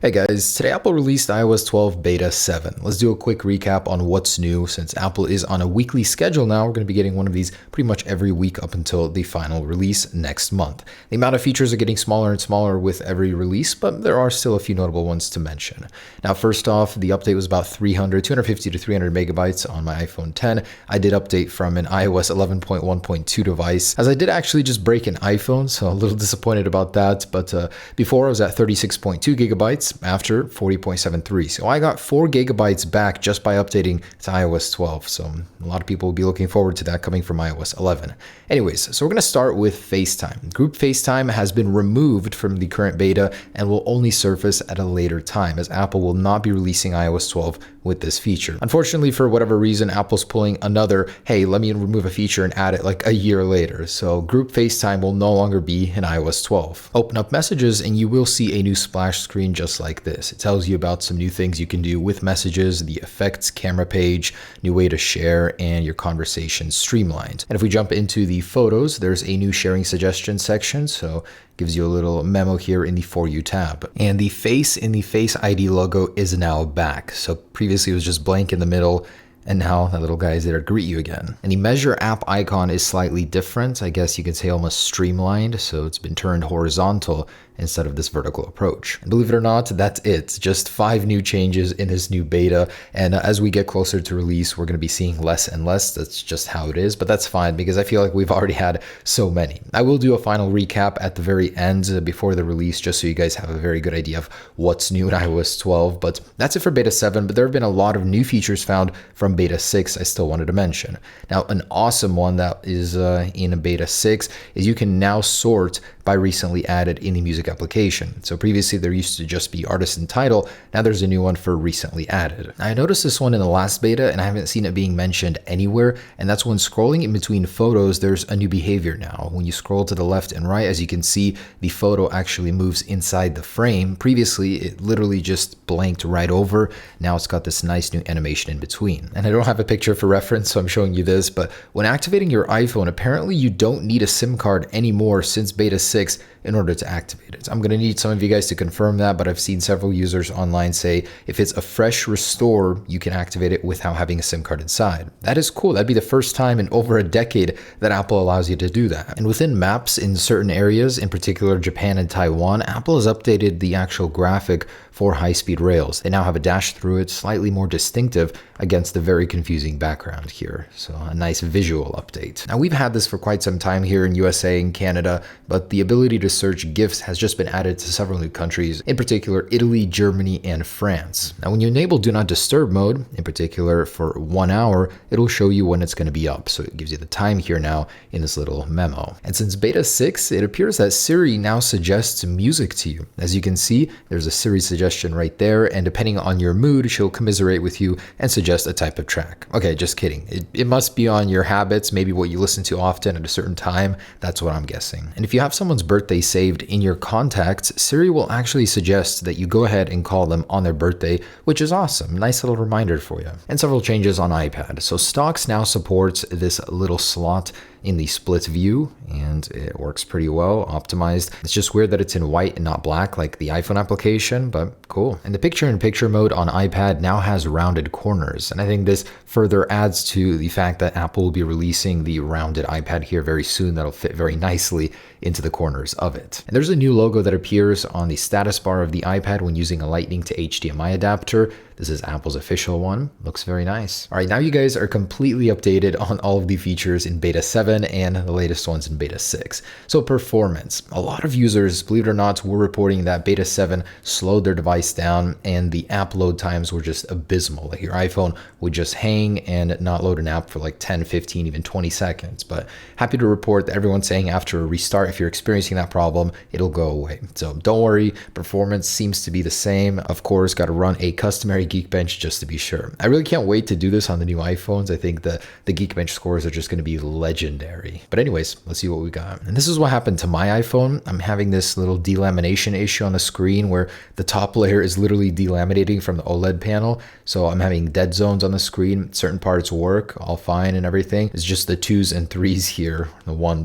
Hey guys, today Apple released iOS 12 Beta 7. Let's do a quick recap on what's new. Since Apple is on a weekly schedule now, we're going to be getting one of these pretty much every week up until the final release next month. The amount of features are getting smaller and smaller with every release, but there are still a few notable ones to mention. Now, first off, the update was about 250 to 300 megabytes on my iPhone 10. I did update from an iOS 11.1.2 device, as I did actually just break an iPhone, so a little disappointed about that, but before I was at 36.2 gigabytes, after 40.73. So I got 4 gigabytes back just by updating to iOS 12. So a lot of people will be looking forward to that coming from iOS 11. Anyways, so we're going to start with FaceTime. Group FaceTime has been removed from the current beta and will only surface at a later time, as Apple will not be releasing iOS 12 with this feature. Unfortunately, for whatever reason, Apple's pulling another, hey, let me remove a feature and add it like a year later. So Group FaceTime will no longer be in iOS 12. Open up Messages and you will see a new splash screen just like this. It tells you about some new things you can do with Messages, the effects camera page, new way to share, and your conversations streamlined. And if we jump into the photos, there's a new sharing suggestions section. So gives you a little memo here in the For You tab. And the face in the Face ID logo is now back. So previously it was just blank in the middle, and now that little guy is there to greet you again. And the Measure app icon is slightly different. I guess you could say almost streamlined. So it's been turned horizontal instead of this vertical approach. And believe it or not, that's it. Just 5 new changes in this new beta. And as we get closer to release, we're going to be seeing less and less. That's just how it is, but that's fine because I feel like we've already had so many. I will do a final recap at the very end before the release, just so you guys have a very good idea of what's new in iOS 12. But that's it for Beta 7, but there have been a lot of new features found from Beta 6 I still wanted to mention. Now, an awesome one that is in Beta 6 is you can now sort by recently added in the music application. So previously there used to just be artist and title. Now there's a new one for recently added. I noticed this one in the last beta and I haven't seen it being mentioned anywhere. And that's when scrolling in between photos, there's a new behavior now. When you scroll to the left and right, as you can see, the photo actually moves inside the frame. Previously, it literally just blanked right over. Now it's got this nice new animation in between. And I don't have a picture for reference, so I'm showing you this, but when activating your iPhone, apparently you don't need a SIM card anymore since Beta 6 in order to activate it. I'm going to need some of you guys to confirm that, but I've seen several users online say if it's a fresh restore, you can activate it without having a SIM card inside. That is cool. That'd be the first time in over a decade that Apple allows you to do that. And within maps in certain areas, in particular Japan and Taiwan, Apple has updated the actual graphic for high-speed rails. They now have a dash through it, slightly more distinctive against the very confusing background here. So a nice visual update. Now we've had this for quite some time here in USA and Canada, but the ability to search GIFs has just been added to several new countries, in particular Italy, Germany, and France. Now when you enable Do Not Disturb mode, in particular for 1 hour, it'll show you when it's going to be up. So it gives you the time here now in this little memo. And since Beta 6, it appears that Siri now suggests music to you. As you can see, there's a Siri suggestion right there, and depending on your mood, she'll commiserate with you and suggest a type of track. Okay, just kidding. It must be on your habits, maybe what you listen to often at a certain time. That's what I'm guessing. And if you have someone's birthday saved in your contacts, Siri will actually suggest that you go ahead and call them on their birthday, which is awesome. Nice little reminder for you. And several changes on iPad. So Stocks now supports this little slot in the split view, and it works pretty well, optimized. It's just weird that it's in white and not black like the iPhone application, but cool. And the picture-in-picture mode on iPad now has rounded corners, and I think this further adds to the fact that Apple will be releasing the rounded iPad here very soon that'll fit very nicely into the corners of it. And there's a new logo that appears on the status bar of the iPad when using a Lightning to HDMI adapter. This is Apple's official one. Looks very nice. All right, now you guys are completely updated on all of the features in Beta 7 and the latest ones in Beta 6. So performance. A lot of users, believe it or not, were reporting that Beta 7 slowed their device down and the app load times were just abysmal. Like your iPhone would just hang and not load an app for like 10, 15, even 20 seconds. But happy to report that everyone's saying after a restart, if you're experiencing that problem, it'll go away. So don't worry, performance seems to be the same. Of course, got to run a customary Geekbench just to be sure. I really can't wait to do this on the new iPhones. I think the Geekbench scores are just going to be legendary. But anyways, let's see what we got. And this is what happened to my iPhone. I'm having this little delamination issue on the screen where the top layer is literally delaminating from the OLED panel. So I'm having dead zones on the screen. Certain parts work all fine and everything. It's just the 2s and 3s here.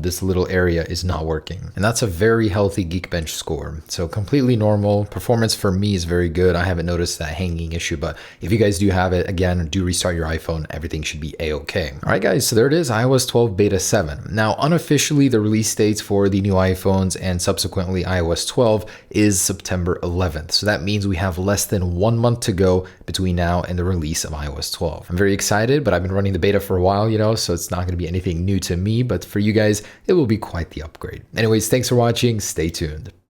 This little area is not working. And that's a very healthy Geekbench score. So completely normal. Performance for me is very good. I haven't noticed that hanging issue, but if you guys do have it, again, do restart your iPhone. Everything should be a-okay. All right, guys, so there it is, iOS 12 Beta 7. Now, unofficially, the release dates for the new iPhones and subsequently iOS 12 is September 11th. So that means we have less than 1 month to go between now and the release of iOS 12. I'm very excited, but I've been running the beta for a while, so it's not going to be anything new to me, but for you guys, it will be quite the upgrade. Anyways, thanks for watching. Stay tuned.